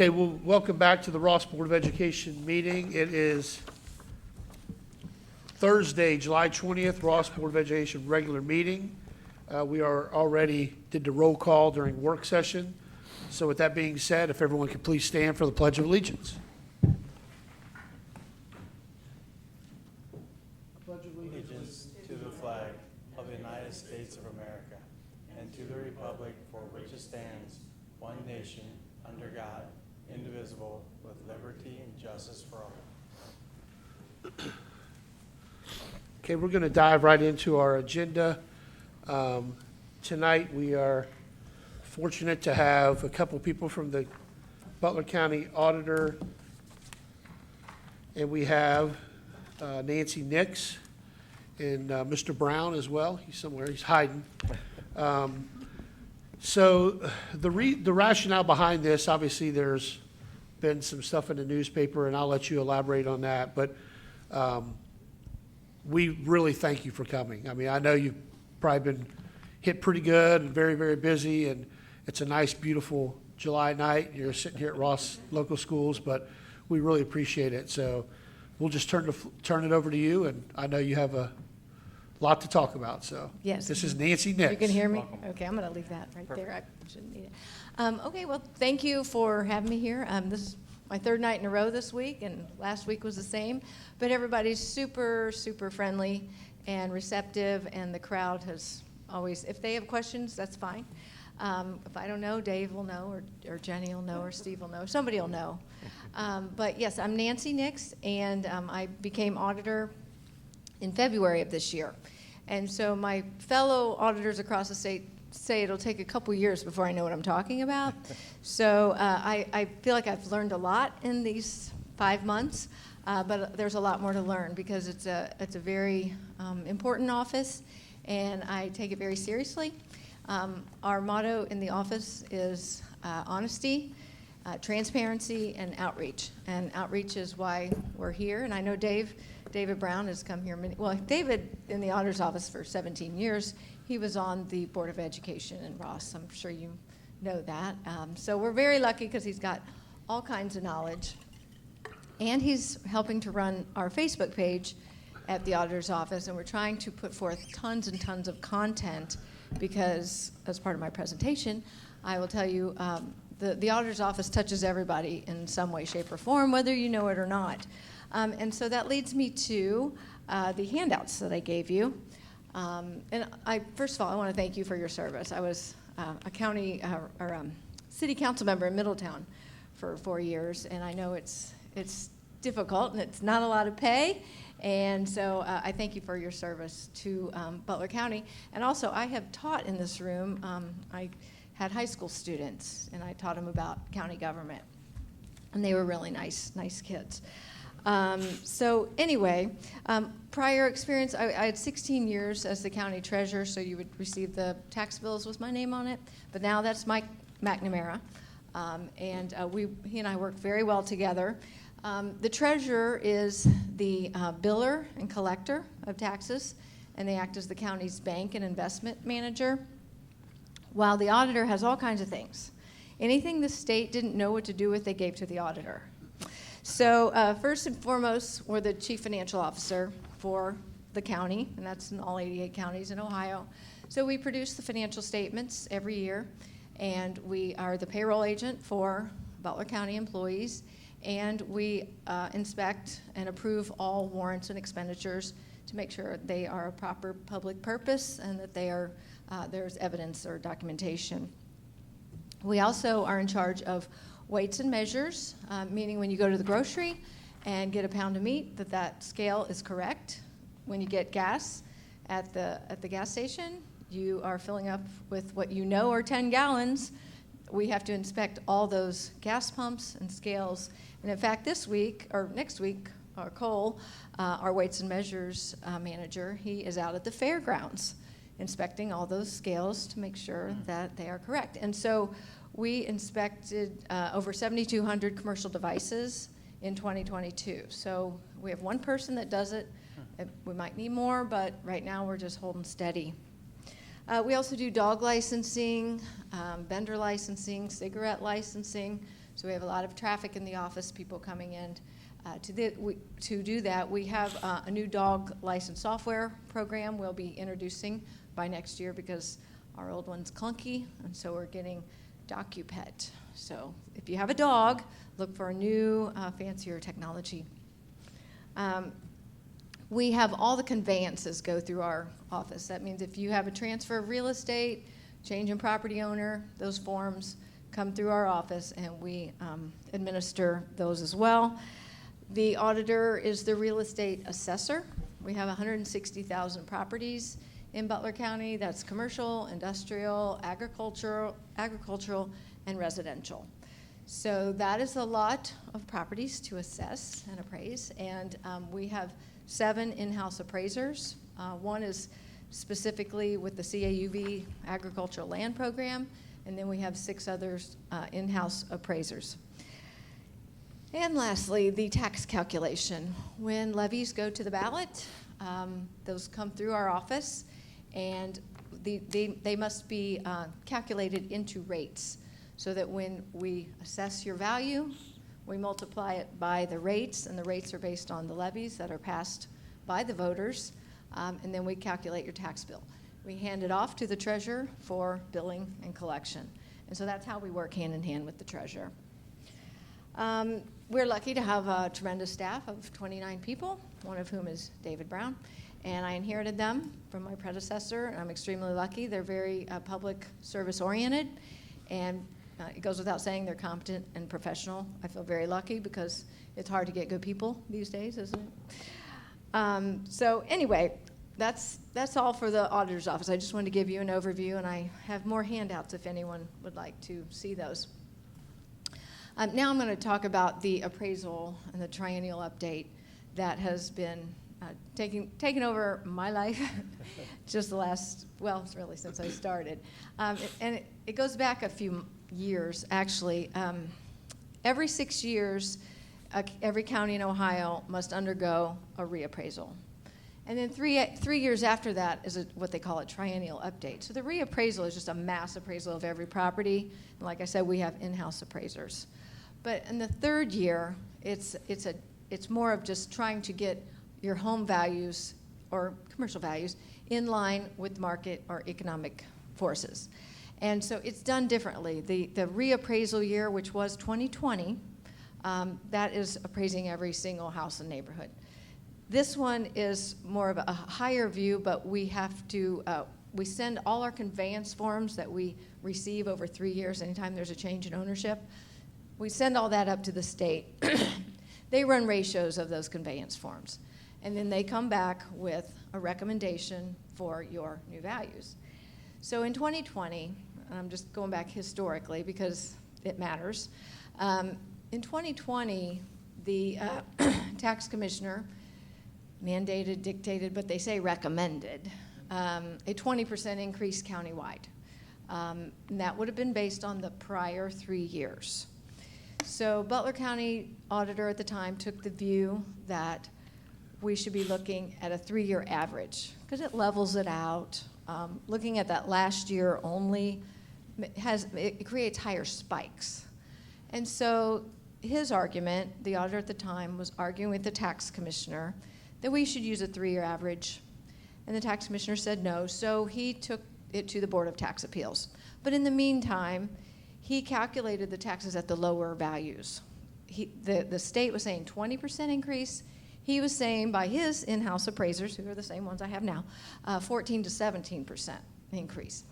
Okay, well, welcome back to the Ross Board of Education meeting. It is Thursday, July 20th, Ross Board of Education regular meeting. We are already did the roll call during work session. So with that being said, if everyone could please stand for the Pledge of Allegiance. Allegiance to the flag of the United States of America and to the republic for which it stands, one nation, under God, indivisible, with liberty and justice for all. Okay, we're going to dive right into our agenda. Tonight, we are fortunate to have a couple people from the Butler County Auditor, and we have Nancy Nix and Mr. Brown as well. He's somewhere, he's hiding. So the rationale behind this, obviously there's been some stuff in the newspaper, and I'll let you elaborate on that, but we really thank you for coming. I mean, I know you've probably been hit pretty good and very, very busy, and it's a nice, beautiful July night. You're sitting here at Ross Local Schools, but we really appreciate it. So we'll just turn it over to you, and I know you have a lot to talk about. So Yes. This is Nancy Nix. You can hear me? Welcome. Okay, I'm going to leave that right there. I shouldn't need it. Okay, well, thank you for having me here. This is my third night in a row this week, and last week was the same. But everybody's super, super friendly and receptive, and the crowd has always, if they have questions, that's fine. If I don't know, Dave will know, or Jenny will know, or Steve will know. Somebody will know. But yes, I'm Nancy Nix, and I became auditor in February of this year. And so my fellow auditors across the state say it'll take a couple years before I know what I'm talking about. So I feel like I've learned a lot in these 5 months, but there's a lot more to learn because it's a very important office, and I take it very seriously. Our motto in the office is honesty, transparency, and outreach. And outreach is why we're here. And I know David Brown has come here David in the auditor's office for 17 years. He was on the Board of Education in Ross. I'm sure you know that. So we're very lucky because he's got all kinds of knowledge. And he's helping to run our Facebook page at the auditor's office. And we're trying to put forth tons and tons of content because, as part of my presentation, I will tell you the auditor's office touches everybody in some way, shape, or form, whether you know it or not. And so that leads me to the handouts that I gave you. And first of all, I want to thank you for your service. I was a county or city council member in Middletown for 4 years, and I know it's difficult and it's not a lot of pay. And so I thank you for your service to Butler County. And also, I have taught in this room. I had high school students, and I taught them about county government, and they were really nice kids. So anyway, prior experience, I had 16 years as the county treasurer, so you would receive the tax bills with my name on it. But now that's Mike McNamara, and he and I work very well together. The treasurer is the biller and collector of taxes, and they act as the county's bank and investment manager, while the auditor has all kinds of things. Anything the state didn't know what to do with, they gave to the auditor. So first and foremost, we're the chief financial officer for the county, and that's in all 88 counties in Ohio. So we produce the financial statements every year, and we are the payroll agent for Butler County employees, and we inspect and approve all warrants and expenditures to make sure they are a proper public purpose and that there's evidence or documentation. We also are in charge of weights and measures, meaning when you go to the grocery and get a pound of meat, that scale is correct. When you get gas at the gas station, you are filling up with what you know are 10 gallons. We have to inspect all those gas pumps and scales. And in fact, this week, or next week, Cole, our weights and measures manager, he is out at the fairgrounds inspecting all those scales to make sure that they are correct. And so we inspected over 7,200 commercial devices in 2022. So we have one person that does it. We might need more, but right now we're just holding steady. We also do dog licensing, vendor licensing, cigarette licensing. So we have a lot of traffic in the office, people coming in to do that. We have a new dog license software program we'll be introducing by next year because our old one's clunky, and so we're getting DocuPet. So if you have a dog, look for a new, fancier technology. We have all the conveyances go through our office. That means if you have a transfer of real estate, change in property owner, those forms come through our office, and we administer those as well. The auditor is the real estate assessor. We have 160,000 properties in Butler County. That's commercial, industrial, agricultural, and residential. So that is a lot of properties to assess and appraise, and we have 7 in-house appraisers. One is specifically with the CAUV Agricultural Land Program, and then we have 6 others in-house appraisers. And lastly, the tax calculation. When levies go to the ballot, those come through our office, and they must be calculated into rates, so that when we assess your value, we multiply it by the rates, and the rates are based on the levies that are passed by the voters, and then we calculate your tax bill. We hand it off to the treasurer for billing and collection. And so that's how we work hand in hand with the treasurer. We're lucky to have a tremendous staff of 29 people, one of whom is David Brown, and I inherited them from my predecessor, and I'm extremely lucky. They're very public service oriented, and it goes without saying they're competent and professional. I feel very lucky because it's hard to get good people these days, isn't it? So anyway, that's all for the auditor's office. I just wanted to give you an overview, and I have more handouts if anyone would like to see those. Now I'm going to talk about the appraisal and the triennial update that has been taking over my life just the last, well, it's really since I started. And it goes back a few years, actually. Every 6 years, every county in Ohio must undergo a reappraisal. And then three years after that is what they call a triennial update. So the reappraisal is just a mass appraisal of every property. And like I said, we have in-house appraisers. But in the third year, it's more of just trying to get your home values or commercial values in line with market or economic forces. And so it's done differently. The reappraisal year, which was 2020, that is appraising every single house and neighborhood. This one is more of a higher view, but we have to, we send all our conveyance forms that we receive over 3 years, anytime there's a change in ownership. We send all that up to the state. They run ratios of those conveyance forms. And then they come back with a recommendation for your new values. So in 2020, and I'm just going back historically because it matters. In 2020, the tax commissioner mandated, dictated, but they say recommended, a 20% increase countywide. And that would have been based on the prior 3 years. So Butler County auditor at the time took the view that we should be looking at a 3-year average because it levels it out. Looking at that last year only it creates higher spikes. And so his argument, the auditor at the time, was arguing with the tax commissioner that we should use a 3-year average. And the tax commissioner said no, so he took it to the Board of Tax Appeals. But in the meantime, he calculated the taxes at the lower values. The state was saying 20% increase. He was saying by his in-house appraisers, who are the same ones I have now, 14 to 17% increase.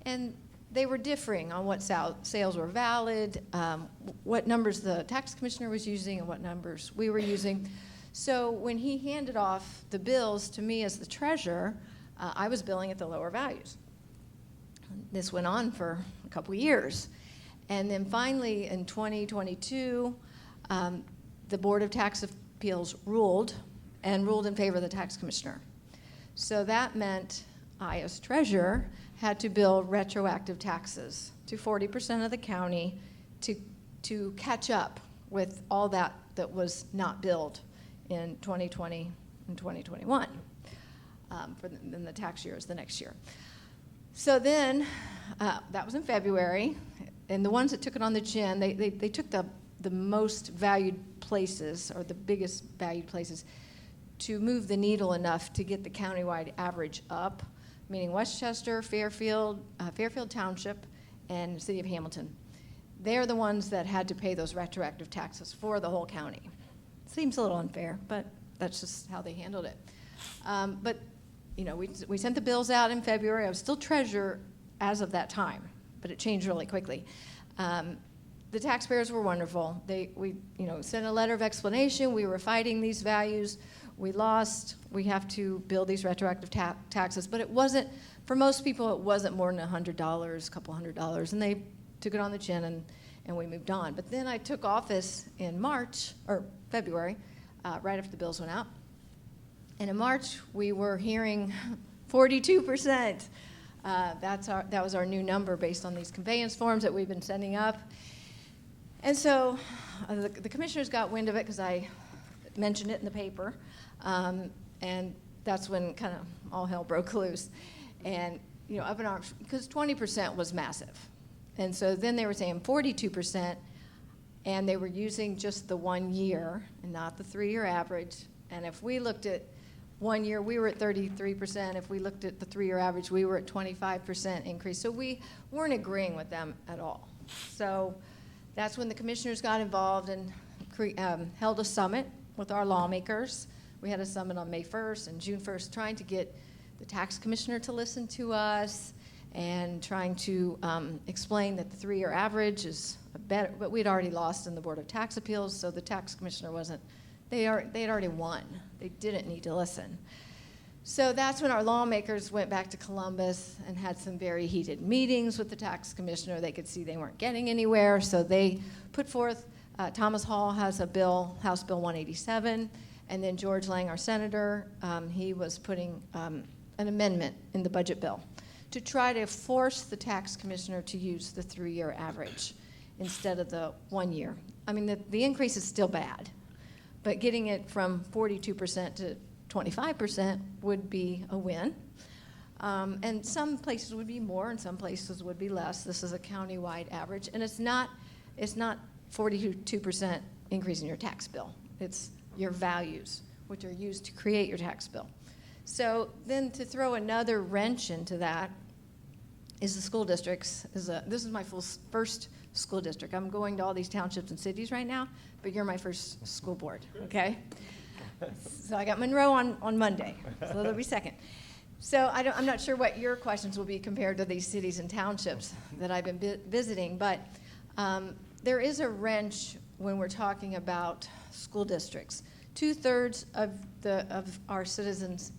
And they were differing on what sales were valid, what numbers the tax commissioner was using, and what numbers we were using. So when he handed off the bills to me as the treasurer, I was billing at the lower values. This went on for a couple of years. And then finally, in 2022, the Board of Tax Appeals ruled in favor of the tax commissioner. So that meant I, as treasurer, had to bill retroactive taxes to 40% of the county to catch up with all that was not billed in 2020 and 2021 in the tax years the next year. So then, that was in February, and the ones that took it on the chin, they took the most valued places, or the biggest valued places, to move the needle enough to get the countywide average up, meaning Westchester, Fairfield, Fairfield Township, and the city of Hamilton. They're the ones that had to pay those retroactive taxes for the whole county. Seems a little unfair, but that's just how they handled it. But you know, we sent the bills out in February. I was still treasurer as of that time, but it changed really quickly. The taxpayers were wonderful. We sent a letter of explanation. We were fighting these values. We lost. We have to bill these retroactive taxes. But it wasn't, for most people, it wasn't more than $100, a couple $100. And they took it on the chin, and we moved on. But then I took office in February, right after the bills went out. And in March, we were hearing 42%. That was our new number based on these conveyance forms that we've been sending up. And so the commissioners got wind of it because I mentioned it in the paper. And that's when kind of all hell broke loose. And, up in arms, because 20% was massive. And so then they were saying 42%, and they were using just the 1 year and not the 3-year average. And if we looked at 1 year, we were at 33%. If we looked at the 3-year average, we were at 25% increase. So we weren't agreeing with them at all. So that's when the commissioners got involved and held a summit with our lawmakers. We had a summit on May 1st and June 1st trying to get the tax commissioner to listen to us and trying to explain that the 3-year average is better, but we'd already lost in the Board of Tax Appeals, so the tax commissioner they had already won. They didn't need to listen. So that's when our lawmakers went back to Columbus and had some very heated meetings with the tax commissioner. They could see they weren't getting anywhere, so they put forth, Thomas Hall has a bill, House Bill 187, and then George Lang, our senator, he was putting an amendment in the budget bill to try to force the tax commissioner to use the 3-year average instead of the 1 year. I mean, the increase is still bad, but getting it from 42% to 25% would be a win. And some places would be more and some places would be less. This is a countywide average. And it's not 42% increase in your tax bill. It's your values, which are used to create your tax bill. So then to throw another wrench into that is the school districts. This is my first school district. I'm going to all these townships and cities right now, but you're my first school board, okay? So I got Monroe on Monday, so that'll be second. So I'm not sure what your questions will be compared to these cities and townships that I've been visiting, but there is a wrench when we're talking about school districts. 2/3 of our citizens'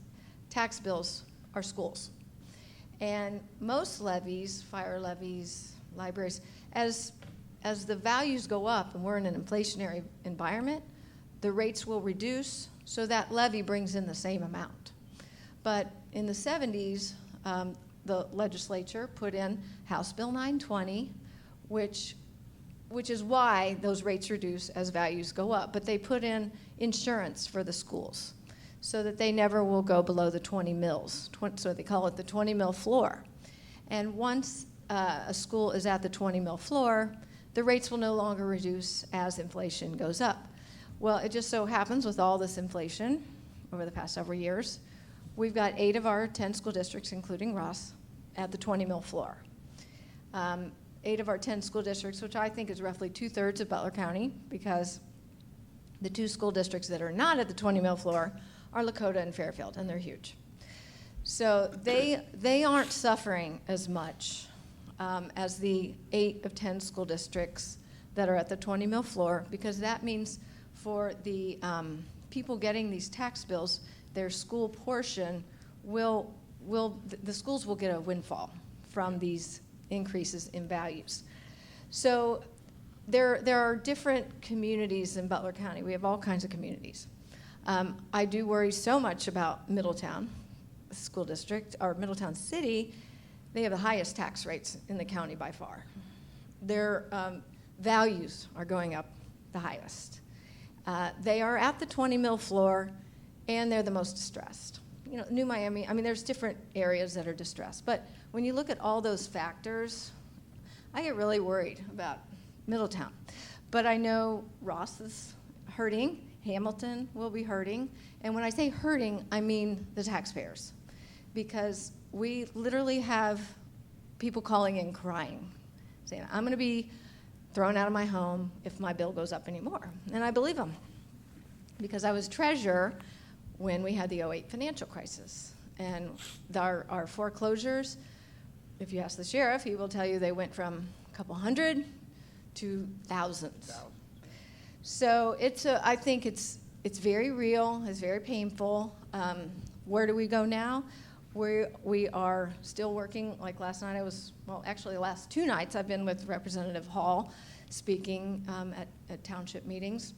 tax bills are schools. And most levies, fire levies, libraries, as the values go up and we're in an inflationary environment, the rates will reduce, so that levy brings in the same amount. But in the 70s, the legislature put in House Bill 920, which is why those rates reduce as values go up. But they put in insurance for the schools so that they never will go below the 20 mils. So they call it the 20 mil floor. And once a school is at the 20 mil floor, the rates will no longer reduce as inflation goes up. Well, it just so happens with all this inflation over the past several years, we've got 8 of our 10 school districts, including Ross, at the 20 mil floor. 8 of our 10 school districts, which I think is roughly 2/3 of Butler County, because the 2 school districts that are not at the 20 mil floor are Lakota and Fairfield, and they're huge. So they aren't suffering as much as the 8 of 10 school districts that are at the 20 mil floor, because that means for the people getting these tax bills, their school portion the schools will get a windfall from these increases in values. So there are different communities in Butler County. We have all kinds of communities. I do worry so much about Middletown School District, or Middletown City. They have the highest tax rates in the county by far. Their values are going up the highest. They are at the 20 mil floor, and they're the most distressed. New Miami, I mean, there's different areas that are distressed. But when you look at all those factors, I get really worried about Middletown. But I know Ross is hurting. Hamilton will be hurting. And when I say hurting, I mean the taxpayers. Because we literally have people calling in crying, saying, I'm going to be thrown out of my home if my bill goes up anymore. And I believe them. Because I was treasurer when we had the '08 financial crisis. And our foreclosures, if you ask the sheriff, he will tell you they went from a couple hundred to thousands. So I think it's very real, it's very painful. Where do we go now? We are still working, like last night actually the last 2 nights I've been with Representative Hall speaking at township meetings.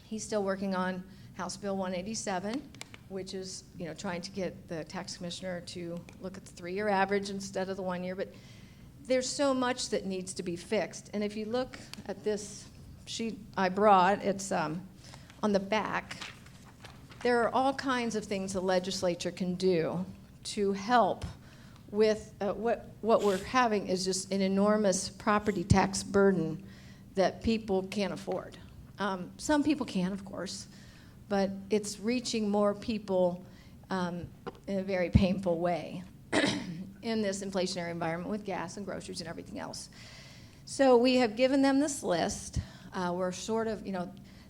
He's still working on House Bill 187, which is, trying to get the tax commissioner to look at the 3-year average instead of the 1 year. But there's so much that needs to be fixed. And if you look at this sheet I brought, it's on the back. There are all kinds of things the legislature can do to help with what we're having is just an enormous property tax burden that people can't afford. Some people can, of course, but it's reaching more people in a very painful way in this inflationary environment with gas and groceries and everything else. So we have given them this list. We're sort of,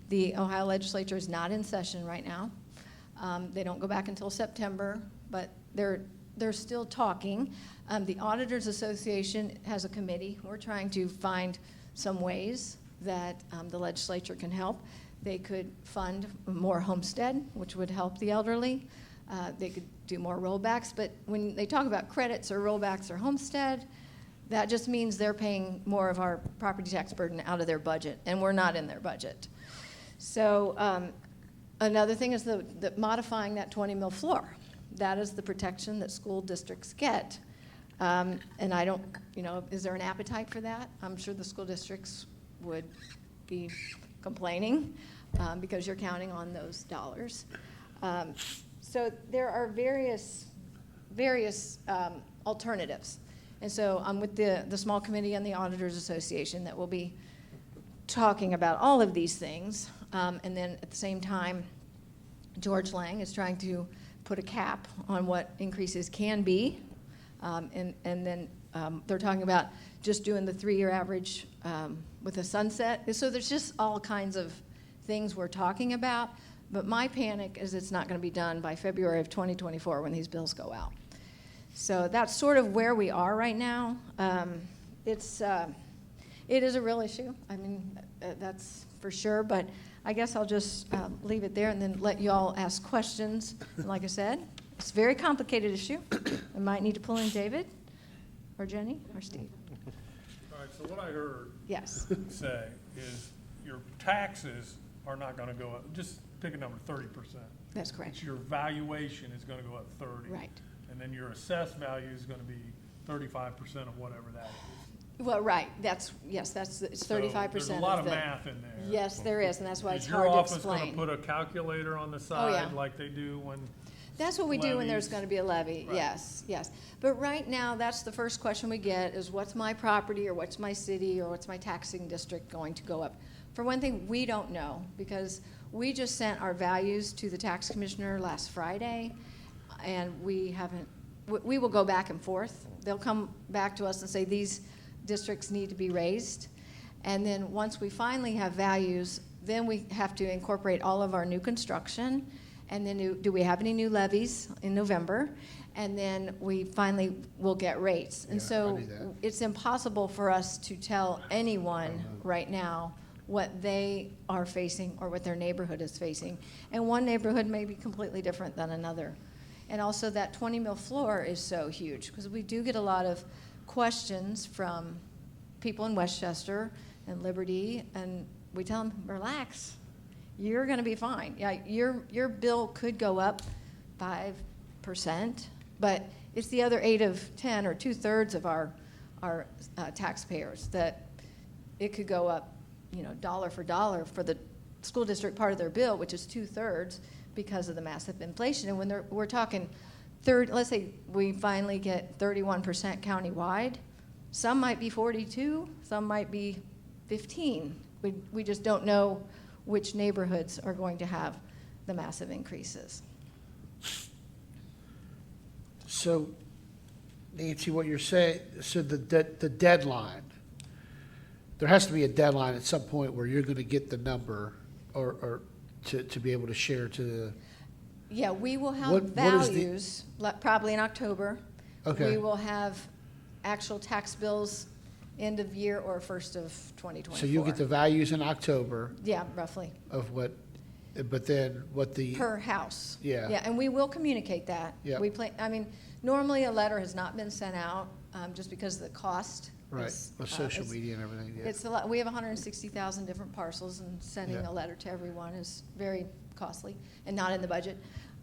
the Ohio legislature is not in session right now. They don't go back until September, but they're still talking. The Auditors Association has a committee. We're trying to find some ways that the legislature can help. They could fund more homestead, which would help the elderly. They could do more rollbacks, but when they talk about credits or rollbacks or homestead, that just means they're paying more of our property tax burden out of their budget, and we're not in their budget. So another thing is the modifying that 20 mil floor. That is the protection that school districts get. And I don't, is there an appetite for that? I'm sure the school districts would be complaining because you're counting on those dollars. So there are various alternatives. And so I'm with the small committee and the Auditors Association that will be talking about all of these things. And then at the same time, George Lang is trying to put a cap on what increases can be. And then they're talking about just doing the 3-year average with a sunset. So there's just all kinds of things we're talking about. But my panic is it's not going to be done by February of 2024 when these bills go out. So that's sort of where we are right now. It is a real issue. I mean, that's for sure. But I guess I'll just leave it there and then let you all ask questions. And like I said, it's a very complicated issue. I might need to pull in David or Jenny or Steve. All right, so what I heard Yes. say is your taxes are not going to go up. Just pick a number, 30%. That's correct. It's your valuation is going to go up 30. Right. And then your assessed value is going to be 35% of whatever that is. Well, right. It's 35% So there's a lot of the math in there. Yes, there is, and that's why it's Is hard your to office going explain. to put a calculator on the side yeah. like they do when That's what we do when there's levies? going to be a levy. Right. Yes. But right now, that's the first question we get is what's my property or what's my city or what's my taxing district going to go up? For one thing, we don't know because we just sent our values to the tax commissioner last Friday, and we will go back and forth. They'll come back to us and say these districts need to be raised. And then once we finally have values, then we have to incorporate all of our new construction. And then do we have any new levies in November? And then we finally will get rates. And Yeah, I so knew that. it's impossible for us to tell anyone right now what they are facing or what their neighborhood is facing. And one neighborhood may be completely different than another. And also that 20 mil floor is so huge because we do get a lot of questions from people in Westchester and Liberty, and we tell them, relax, you're going to be fine. Yeah, your bill could go up 5%, but it's the other 8 of 10 or 2/3 of our taxpayers that it could go up, dollar for dollar for the school district part of their bill, which is 2/3, because of the massive inflation. And when we're talking let's say we finally get 31% countywide, some might be 42, some might be 15. We just don't know which neighborhoods are going to have the massive increases. So, Nancy, what you're saying, so the deadline, there has to be a deadline at some point where you're going to get the number or to be able to share to the, Yeah, we will have What is the- values, probably in October. Okay. We will have actual tax bills end of year or first of 2024. so you'll get the values in October Yeah, roughly, of what, but then what the, per house. Yeah. Yeah, and we will communicate that. Yeah. I mean, normally a letter has not been sent out, just because of the cost. right, is, with social it's- media and everything, yeah. It's a lot, we have 160,000 different parcels, and sending Yeah. a letter to everyone is very costly and not in the budget.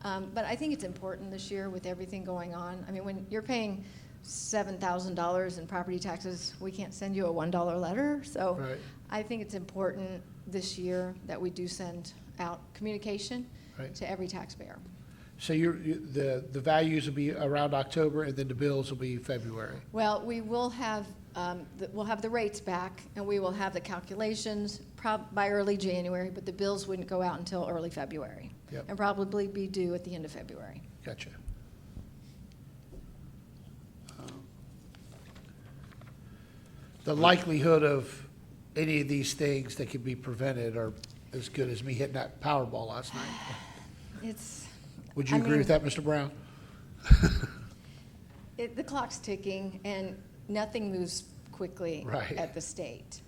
But I think it's important this year with everything going on. I mean, when you're paying $7,000 in property taxes, we can't send you a $1 letter. So Right. I think it's important this year that we do send out communication Right. to every taxpayer. So the values will be around October, and then the bills will be February. Well, we will have, we'll have the rates back, and we will have the calculations by early January, but the bills wouldn't go out until early February. Yep. And probably be due at the end of February. Gotcha. The likelihood of any of these things that can be prevented are as good as me hitting that Powerball last night. It's, Would you I agree mean- with that, Mr. Brown? the clock's ticking, and nothing moves quickly Right. at the state.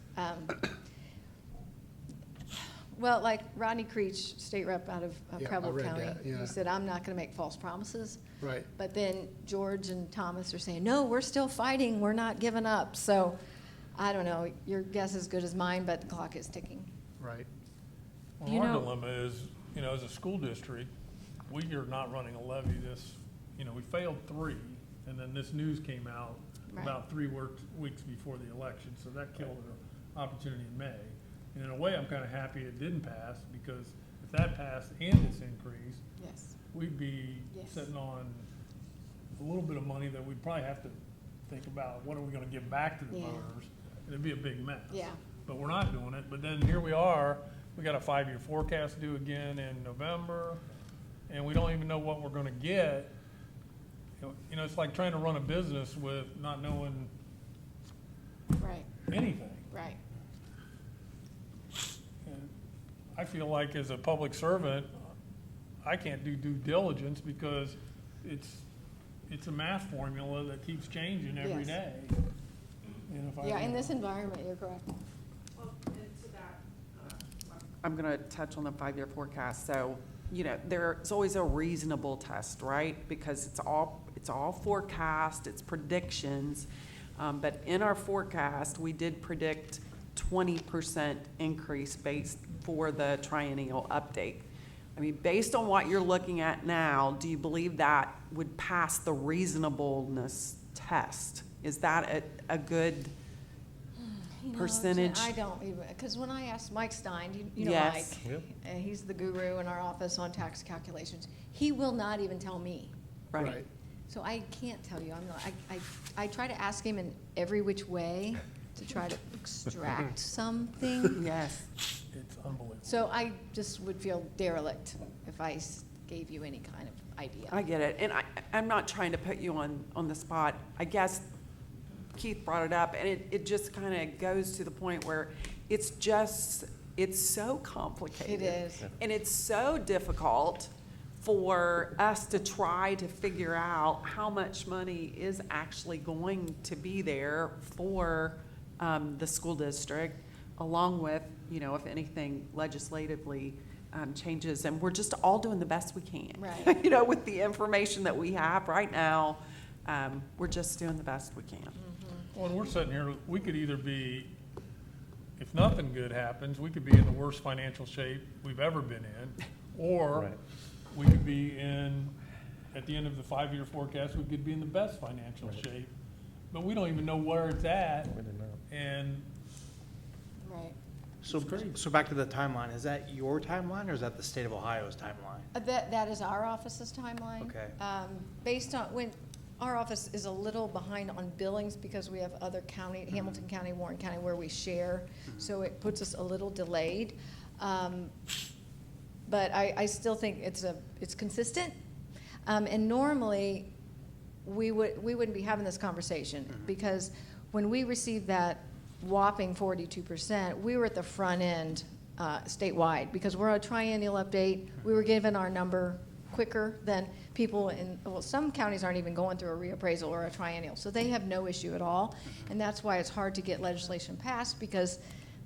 Well, like Rodney Creech, state rep out of Yeah, I Preble read County, that, yeah. he said, I'm not going to make false promises. Right. But then George and Thomas are saying, no, we're still fighting, we're not giving up. So, I don't know, your guess is as good as mine, but the clock is ticking. Right. You Well, our know- dilemma is, as a school district, we are not running a levy this, we failed 3, and then this news came out Right. about 3 weeks before the election, so that killed an opportunity in May. And in a way, I'm kind of happy it didn't pass, because if that passed and this increase, Yes. we'd be Yes. sitting on a little bit of money that we'd probably have to think about, what are we gonna give back to the Yeah. voters? It'd be a big mess. Yeah. But we're not doing it, but then here we are, we got a 5-year forecast due again in November, and we don't even know what we're gonna get. It's like trying to run a business with not knowing Right, anything. right. And I feel like as a public servant, I can't do due diligence because it's a math formula that keeps changing every Yes. day. And if I Yeah, in don't- this environment, you're correct. Well, and to that, I'm going to touch on the 5-year forecast. So, there's always a reasonable test, right? Because it's all forecast, it's predictions. But in our forecast, we did predict 20% increase based for the triennial update. I mean, based on what you're looking at now, do you believe that would pass the reasonableness test? Is that a good percentage? I don't even, because when I asked Mike Stein, you know Yes. Mike, he's the guru in our office on tax calculations. He will not even tell me. Right. So I can't tell you. I try to ask him in every which way to try to extract something. Yes. It's unbelievable. So I just would feel derelict if I gave you any kind of idea. I get it. And I'm not trying to put you on the spot. I guess Keith brought it up, and it just kind of goes to the point where it's so complicated. It is. And it's so difficult for us to try to figure out how much money is actually going to be there for the school district, along with, if anything legislatively changes. And we're just all doing the best we can. Right. With the information that we have right now, we're just doing the best we can. Well, and we're sitting here, we could either be, if nothing good happens, we could be in the worst financial shape we've ever been in, or we could be at the end of the 5-year forecast, we could be in the best financial shape, but we don't even know where it's at. And Right. So back to the timeline, is that your timeline or is that the state of Ohio's timeline? That is our office's timeline. Okay. Based on, when, our office is a little behind on billings because we have other county, Hamilton County, Warren County, where we share, so it puts us a little delayed. But I still think it's consistent. And normally, we wouldn't be having this conversation, because when we received that whopping 42%, we were at the front end statewide, because we're a triennial update. We were given our number quicker than people in, well, some counties aren't even going through a reappraisal or a triennial, so they have no issue at all. And that's why it's hard to get legislation passed, because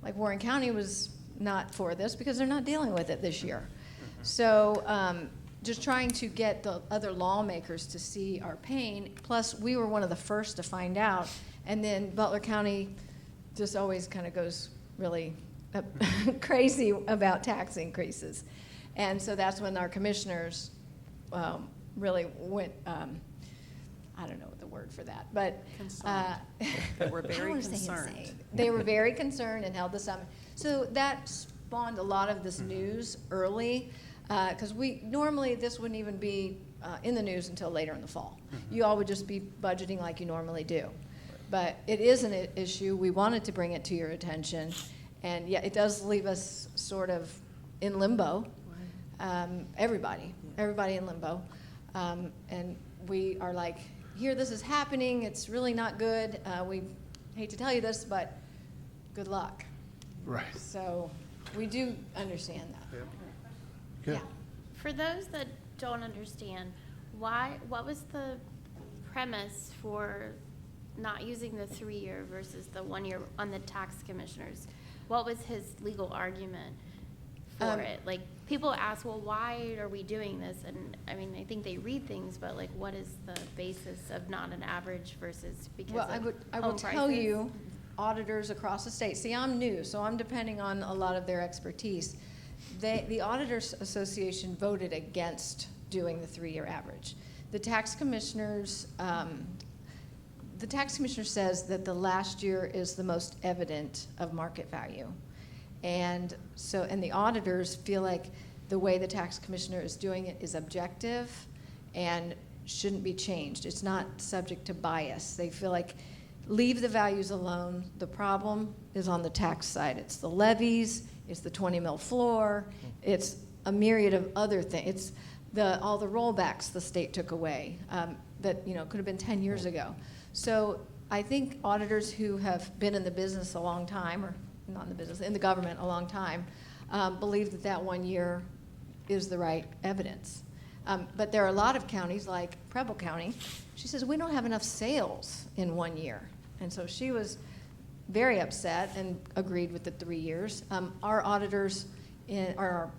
like Warren County was not for this because they're not dealing with it this year. So just trying to get the other lawmakers to see our pain, plus we were one of the first to find out, and then Butler County just always kind of goes really crazy about tax increases. And so that's when our commissioners really went, I don't know the word for that, but. Concerned. They were I very wanna say concerned. insane. They were very concerned and held the summit. So that spawned a lot of this news early, because normally this wouldn't even be in the news until later in the fall. You all would just be budgeting like you normally do. But it is an issue. We wanted to bring it to your attention. And yeah, it does leave us sort of in limbo. Everybody in limbo. And we are like, here, this is happening. It's really not good. We hate to tell you this, but good luck. Right. So we do understand that. Good. Yeah. For those that don't understand, what was the premise for not using the 3-year versus the 1-year on the tax commissioners? What was his legal argument for it? Like, people ask, well, why are we doing this? And I mean, I think they read things, but like, what is the basis of not an average versus because Well, of I will home tell prices? you, auditors across the state, see, I'm new, so I'm depending on a lot of their expertise. The Auditors Association voted against doing the 3-year average. The tax commissioners says that the last year is the most evident of market value. And so, and the auditors feel like the way the tax commissioner is doing it is objective and shouldn't be changed. It's not subject to bias. They feel like leave the values alone. The problem is on the tax side. It's the levies, it's the 20 mil floor, it's a myriad of other things. It's all the rollbacks the state took away that could have been 10 years ago. So I think auditors who have been in the business a long time, or not in the business, in the government a long time, believe that 1 year is the right evidence. But there are a lot of counties, like Preble County, she says, we don't have enough sales in 1 year. And so she was very upset and agreed with the 3 years. Our auditors, our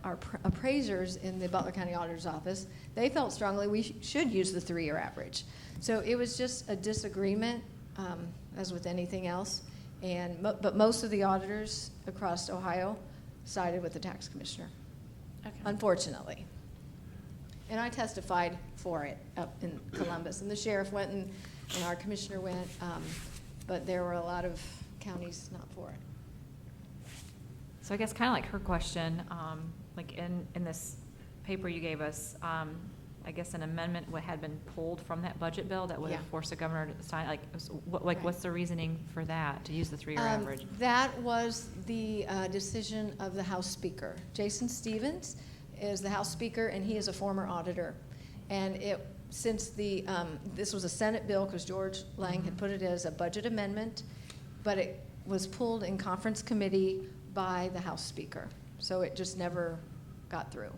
appraisers in the Butler County Auditor's Office, they felt strongly we should use the 3-year average. So it was just a disagreement, as with anything else. But most of the auditors across Ohio sided with the tax commissioner, Okay. unfortunately. And I testified for it up in Columbus, and the sheriff went and our commissioner went, but there were a lot of counties not for it. So I guess kind of like her question, like in this paper you gave us, I guess an amendment had been pulled from that budget bill that would have Yeah. forced the governor to sign, Right. what's the reasoning for that, to use the 3-year average? That was the decision of the House Speaker. Jason Stevens is the House Speaker, and he is a former auditor. And since this was a Senate bill, because George Lang had put it as a budget amendment, but it was pulled in conference committee by the House Speaker. So it just never got through.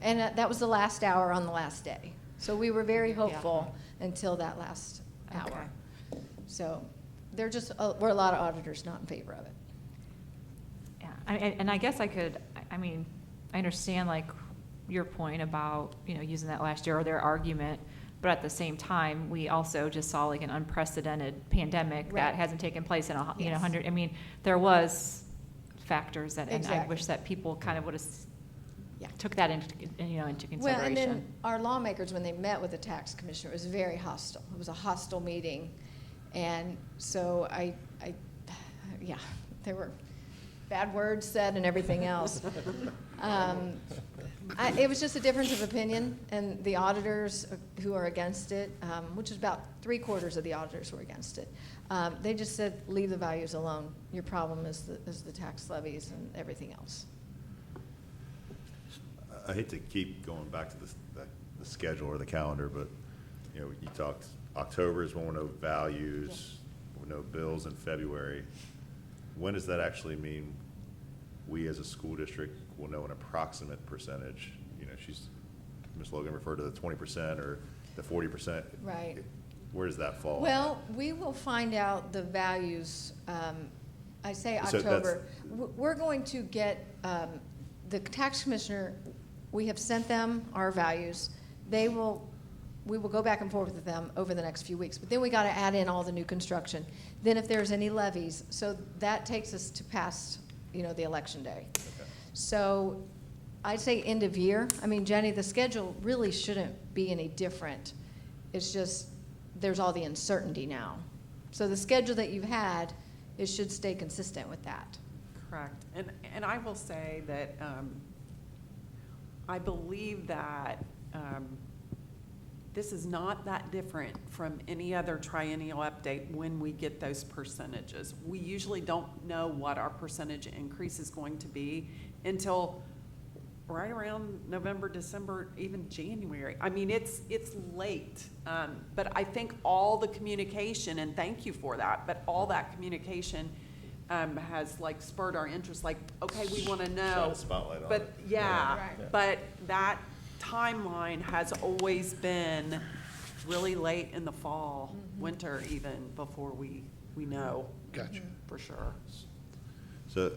And that was the last hour on the last day. So we were very hopeful until that last hour. Okay. So we're a lot of auditors not in favor of it. Yeah, and I guess I understand like your point about, using that last year or their argument, but at the same time, we also just saw like an unprecedented pandemic Right. that hasn't taken place in Yes. 100, there was factors and I Exactly. wish that people kind of would have Yeah. took that into consideration. Well, and then our lawmakers, when they met with the tax commissioner, it was very hostile. It was a hostile meeting. And so there were bad words said and everything else. It was just a difference of opinion, and the auditors who are against it, which is about 3/4 of the auditors were against it, they just said, leave the values alone. Your problem is the tax levies and everything else. I hate to keep going back to the schedule or the calendar, but, you know, you talked, October is when we'll know values, we'll know bills in February. When does that actually mean we as a school district will know an approximate percentage? You know, Ms. Logan referred to the 20% or the 40%. Right. Where does that fall? Well, we will find out the values, I say So that's- October. We're going to get, the tax commissioner, we have sent them our values. We will go back and forth with them over the next few weeks. But then we got to add in all the new construction. Then if there's any levies, so that takes us to past, the election day. Okay. So I'd say end of year. I mean, Jenny, the schedule really shouldn't be any different. It's just, there's all the uncertainty now. So the schedule that you've had, it should stay consistent with that. Correct. And I will say that I believe that this is not that different from any other triennial update when we get those percentages. We usually don't know what our percentage increase is going to be until right around November, December, even January. I mean, it's late. But I think all the communication, and thank you for that, but all that communication has like spurred our interest, like, okay, we want to know. Shine a spotlight on But it. yeah, Right. but that timeline has always been really late in the fall, winter even, before we know Gotcha. for sure. So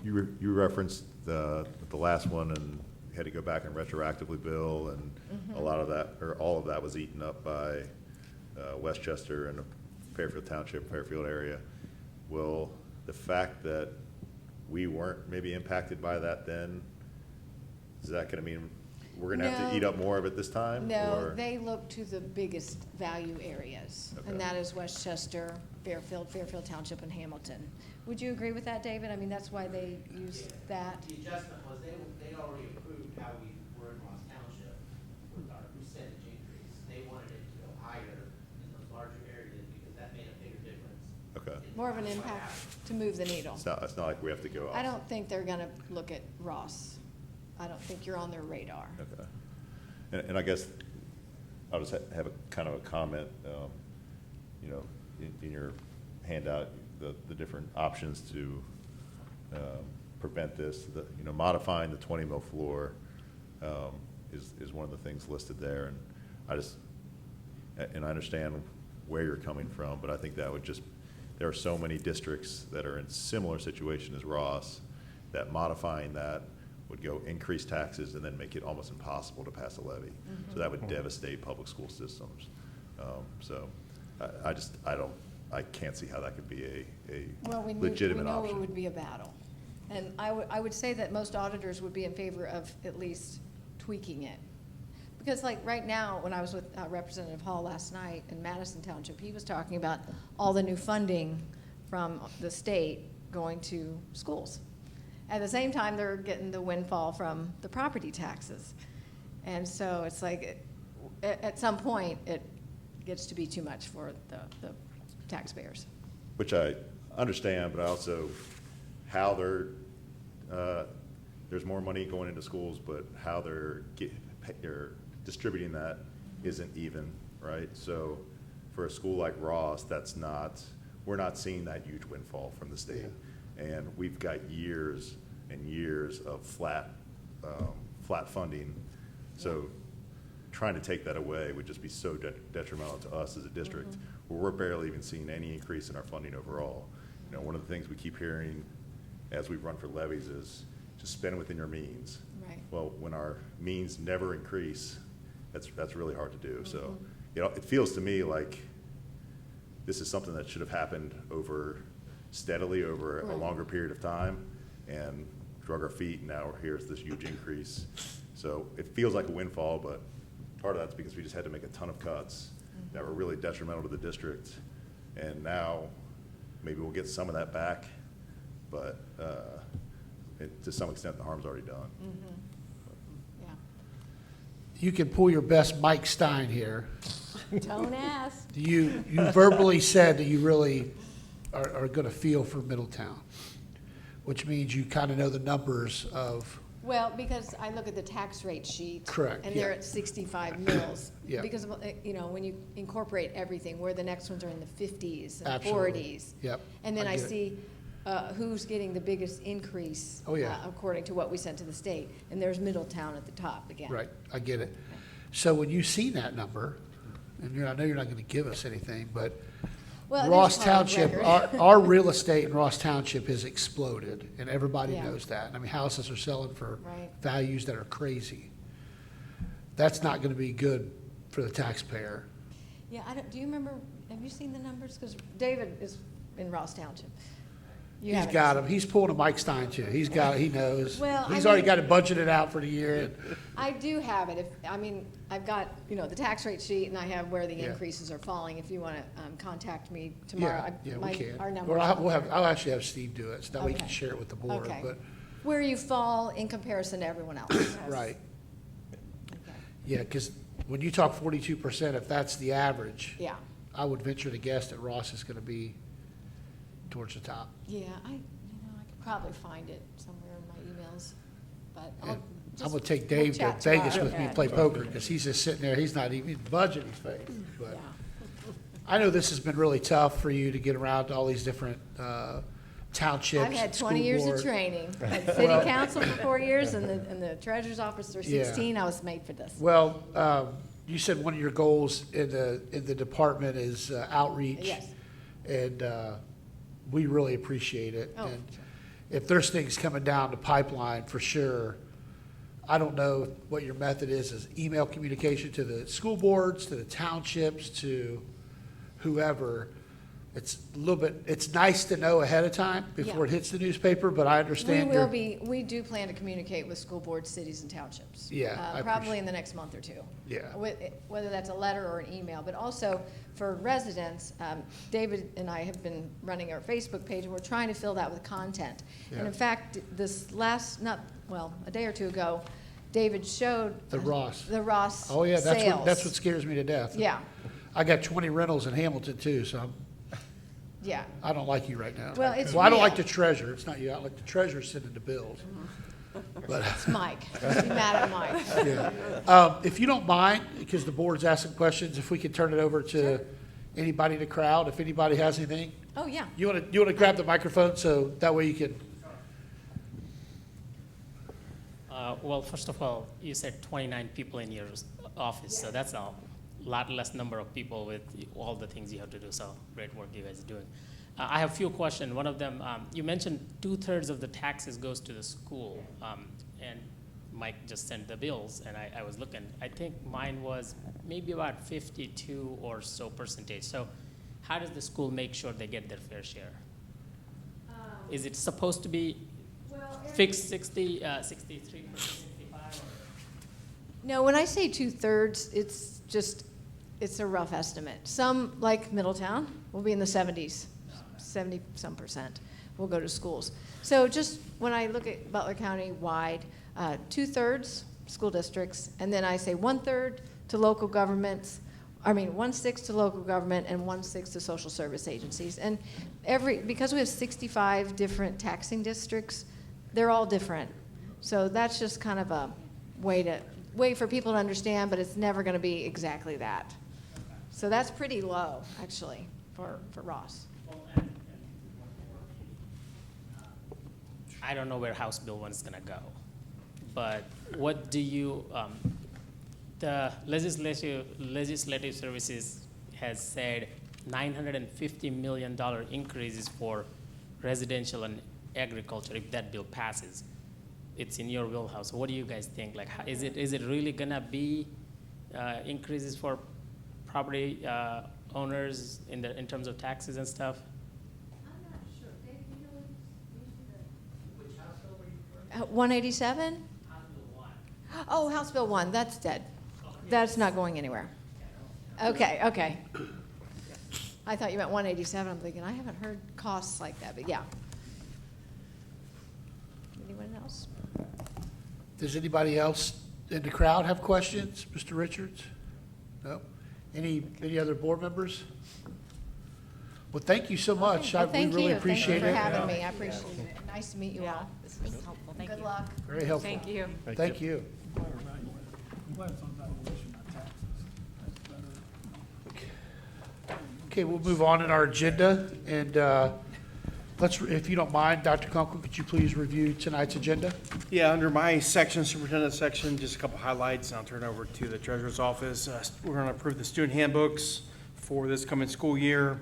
you referenced the last one and had to go back and retroactively bill, and a lot of that, or all of that was eaten up by Westchester and the Fairfield Township, Fairfield area. Will the fact that we weren't maybe impacted by that then, is that gonna mean we're gonna have to No. eat up more of it this time? No, or- they look to the biggest value areas, Okay. and that is Westchester, Fairfield Township, and Hamilton. Would you agree with that, David? I mean, that's why they use that. The adjustment was, they already approved how we were in Ross Township with our percentage increase. They wanted it to go higher in those larger areas because that made a bigger difference. Okay. More of an impact to move the needle. It's not like we have to go off. I don't think they're gonna look at Ross. I don't think you're on their radar. Okay. And I guess I'll just have a kind of a comment, in your handout, the different options to prevent this. Modifying the 20 mil floor is one of the things listed there. And I understand where you're coming from, but I think that would just, there are so many districts that are in similar situation as Ross, that modifying that would go increase taxes and then make it almost impossible to pass a levy. So that would devastate public school systems. So I can't see how that could be a Well, we legitimate know it option. would be a battle. And I would say that most auditors would be in favor of at least tweaking it. Because like right now, when I was with Representative Hall last night in Madison Township, he was talking about all the new funding from the state going to schools. At the same time, they're getting the windfall from the property taxes. And so it's like, at some point, it gets to be too much for the taxpayers. Which I understand, but I also, how there's more money going into schools, but how they're distributing that isn't even, right? So for a school like Ross, we're not seeing that huge windfall from the state. And we've got years and years of flat funding. So trying to take that away would just be so detrimental to us as a district, where we're barely even seeing any increase in our funding overall. One of the things we keep hearing as we run for levies is just spend within your means. Right. Well, when our means never increase, that's really hard to do. So, it feels to me like this is something that should have happened steadily over a Right. longer period of time, and drug our feet, and now here's this huge increase. So it feels like a windfall, but part of that's because we just had to make a ton of cuts that were really detrimental to the district. And now maybe we'll get some of that back, but to some extent, the harm's already done. Yeah. You can pull your best Mike Stein here. Don't ask. You verbally said that you really are going to feel for Middletown, which means you kind of know the numbers of, Well, because I look at the tax rate sheet. Correct, And they're yeah. at 65 mils. Yeah. Because, of, when you incorporate everything, where the next ones are in the 50s and Absolutely. 40s. Yep, And then I I get it. see who's getting the biggest increase. Oh, yeah. According to what we sent to the state. And there's Middletown at the top again. right, I get it. So when you see that number, and I know you're not going to give us anything, but Well, there's Ross public Township, record. our real estate in Ross Township has exploded, and everybody Yeah. knows that. I mean, houses are selling for Right. values that are crazy. That's not going to be good for the taxpayer. Yeah, do you remember, have you seen the numbers? Because David is in Ross Township. You He's haven't got seen- him. He's pulling a Mike Stein too. He knows. Well, I He's already mean- got it budgeted out for the year. I do have it. I've got, the tax rate sheet and I have where the Yeah. increases are falling. If you want to contact me tomorrow. Yeah, we my- can. Our Or numbers. I'll actually have Steve do it, so that way he can Okay. share it with the board, Okay. but, Where you fall in comparison to everyone else. right. Okay. Yeah, because when you talk 42%, if that's the average, Yeah, I would venture to guess that Ross is going to be towards the top. yeah, I could probably find it somewhere in my emails, but And I'll I'm just- going to take we'll Dave to chat Vegas tomorrow. with me to play poker, because he's just sitting there, he's not even budgeting his face. But Yeah. I know this has been really tough for you to get around to all these different townships. I've had school 20 years of board. training. At city council for 4 years and the treasurer's office for Yeah. 16. I was made for this. Well, you said one of your goals in the department is outreach. Yes. And we really appreciate it. Oh, And sure. if there's things coming down the pipeline, for sure, I don't know what your method is email communication to the school boards, to the townships, to whoever. It's a little bit, it's nice to know ahead of time before it Yeah. hits the newspaper, but I We understand will you're. be, we do plan to communicate with school boards, cities, and townships. Yeah, I Probably appreciate- in the next month or two. Yeah. Whether that's a letter or an email, but also for residents, David and I have been running our Facebook page, and we're trying to fill that with content. And Yeah. in fact, this last, a day or two ago, David showed. The Ross. The Ross Oh, yeah, that's what sales. scares me to death. Yeah, I got 20 rentals in Hamilton too, so yeah. I don't like you right now. Well, it's I don't like real. the treasurer. It's not you. I like the treasurer sending the bills. But, It's Mike. Be mad at Mike. yeah. If you don't mind, because the board's asking questions, if we could turn it over to anybody in the crowd, if anybody has anything. Oh, yeah. You want to grab the microphone so that way you can, Well, first of all, you said 29 people in your office, so that's a lot less number of people with all the things you have to do, so great work you guys are doing. I have a few questions. One of them, you mentioned 2/3 of the taxes goes to the school, and Mike just sent the bills, and I was looking. I think mine was maybe about 52 or so percentage. So how does the school make sure they get their fair share? Is it supposed to be fixed 60, 63%, 65? No, when I say 2/3, it's a rough estimate. Some, like Middletown, will be in the 70s, 70-some percent will go to schools. So just when I look at Butler County wide, 2/3 school districts, and then I say 1/3 to local governments, 1/6 to local government and 1/6 to social service agencies. And because we have 65 different taxing districts, they're all different. So that's just kind of a way for people to understand, but it's never going to be exactly that. So that's pretty low, actually, for Ross. I don't know where House Bill 1 is going to go, but what do you, the legislative services has said $950 million increases for residential and agriculture if that bill passes. It's in your wheelhouse. What do you guys think? Like, is it really going to be increases for property owners in terms of taxes and stuff? I'm not sure. Dave, you know which House bill were you referring to? 187? House Bill 1. Oh, House Bill 1, that's dead. That's not going anywhere. Okay. I thought you meant 187. I'm thinking, I haven't heard costs like that, but yeah. Does anybody else in the crowd have questions? Mr. Richards? No? Any other board members? Well, thank you so much. Well, We thank really you. appreciate Thank you for it. having me. I appreciate it. Nice to meet you all. This was helpful, thank you. Good luck. Very helpful. Thank you. Thank you. I'm glad it's on valuation, not taxes. That's better. Okay, we'll move on in our agenda, and let's, if you don't mind, Dr. Kunkel, could you please review tonight's agenda? Yeah, under my section, superintendent section, just a couple highlights, and I'll turn it over to the treasurer's office. We're gonna approve the student handbooks for this coming school year.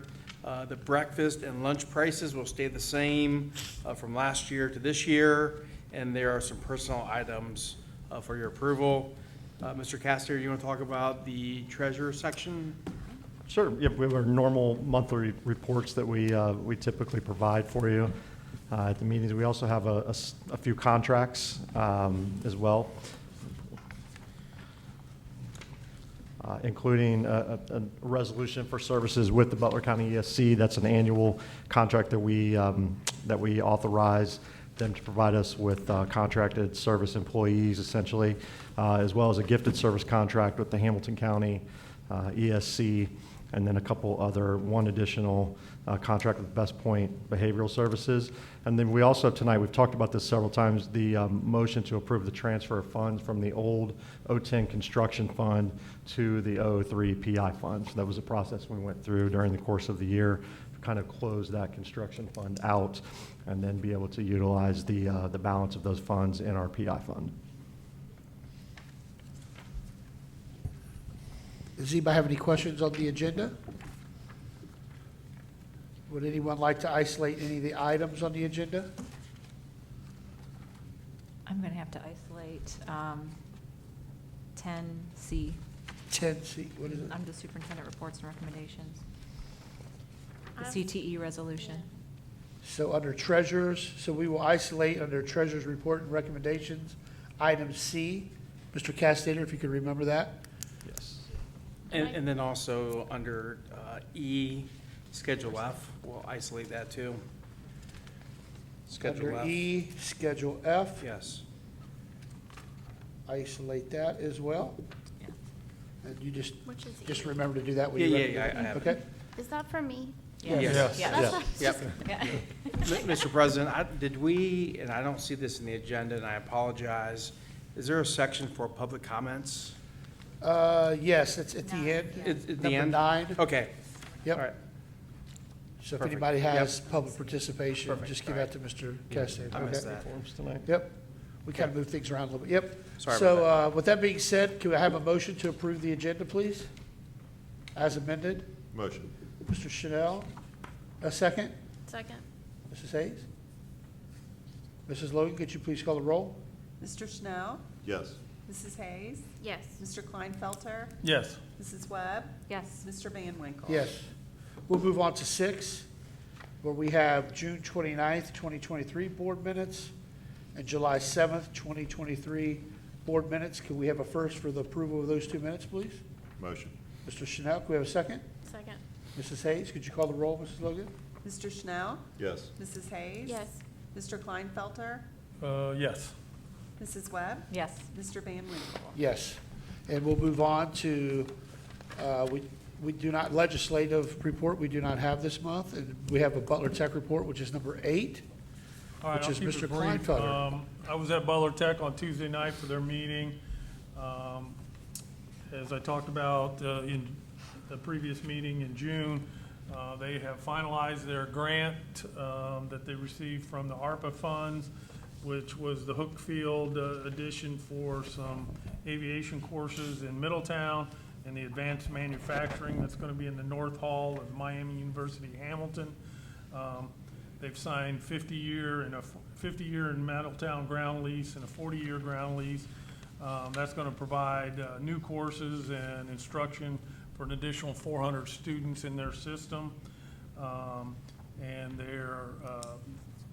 The breakfast and lunch prices will stay the same from last year to this year, and there are some personal items for your approval. Mr. Castor, you want to talk about the treasurer section? Sure, yeah, we have our normal monthly reports that we typically provide for you at the meetings. We also have a few contracts as well, including a resolution for services with the Butler County ESC. That's an annual contract that we authorize them to provide us with contracted service employees, essentially, as well as a gifted service contract with the Hamilton County ESC, and then one additional contract with Best Point Behavioral Services. And then we also, tonight, we've talked about this several times, the motion to approve the transfer of funds from the old O10 construction fund to the O03 PI fund. So that was a process we went through during the course of the year to kind of close that construction fund out and then be able to utilize the balance of those funds in our PI fund. Does anybody have any questions on the agenda? Would anyone like to isolate any of the items on the agenda? I'm going to have to isolate 10C, 10C, what is it? under superintendent reports and recommendations. The Um, CTE resolution. So under treasurers, so we will isolate under treasurer's report and recommendations, item C. Mr. Castaner, if you could remember that? Yes. And then also under E, Schedule F, we'll isolate that too. Schedule Under F. E, Schedule F, Yes. isolate that as well. Yeah. And you just Which is Just E. remember to do that when Yeah, you. yeah, I have it. Okay? Is that for me? Yes. Yeah. Yep. Yeah. Mr. President, did we, and I don't see this in the agenda, and I apologize, is there a section for public comments? Yes, it's at the end. At the Number end? 9. Okay. Yep. All right. So if Perfect. anybody has Yep. public participation, Perfect. just give All that to Mr. Castaner. I missed Okay? that. Forms tonight. Yep. We kind of move things around a little bit. Yep. Sorry So about with that being said, can I have a motion to approve the agenda, please? As amended? Motion. Mr. Chanel, a second? Second. Mrs. Hayes? Mrs. Logan, could you please call the roll? Mr. Schnell, Yes. Mrs. Hayes, Yes. Mr. Kleinfelter, Yes. Mrs. Webb, Yes. Mr. Van Winkle. Yes. We'll move on to 6, where we have June 29th, 2023 board minutes and July 7th, 2023 board minutes. Can we have a first for the approval of those 2 minutes, please? Motion. Mr. Chanel, can we have a second? Second. Mrs. Hayes, could you call the roll, Mrs. Logan? Mr. Schnell, Yes. Mrs. Hayes. Yes. Mr. Kleinfelter, Yes. Mrs. Webb, Yes. Mr. Van Winkle. Yes. And we'll move on to, we do not, legislative report, we do not have this month. And we have a Butler Tech report, which is number 8. All right, Which I'll is keep Mr. it brief. Kleinfelder. I was at Butler Tech on Tuesday night for their meeting. As I talked about in the previous meeting in June, they have finalized their grant that they received from the ARPA funds, which was the Hookfield addition for some aviation courses in Middletown and the advanced manufacturing that's going to be in the North Hall of Miami University Hamilton. They've signed 50-year in Middletown ground lease and a 40-year ground lease. That's going to provide new courses and instruction for an additional 400 students in their system. And they're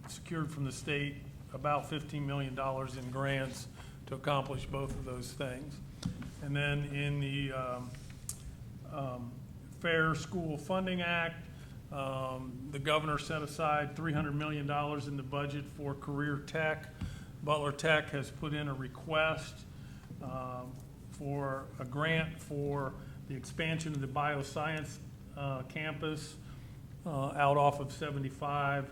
secured from the state about $15 million in grants to accomplish both of those things. And then in the Fair School Funding Act, the governor set aside $300 million in the budget for career tech. Butler Tech has put in a request for a grant for the expansion of the bioscience campus out off of 75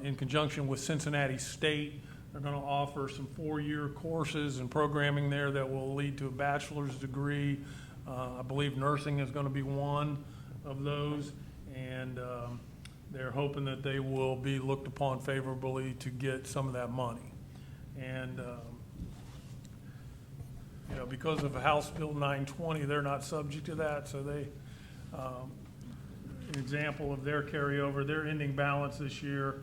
in conjunction with Cincinnati State. They're going to offer some 4-year courses and programming there that will lead to a bachelor's degree. I believe nursing is going to be one of those, and they're hoping that they will be looked upon favorably to get some of that money. And you know, because of House Bill 920, they're not subject to that, so they, an example of their carryover, their ending balance this year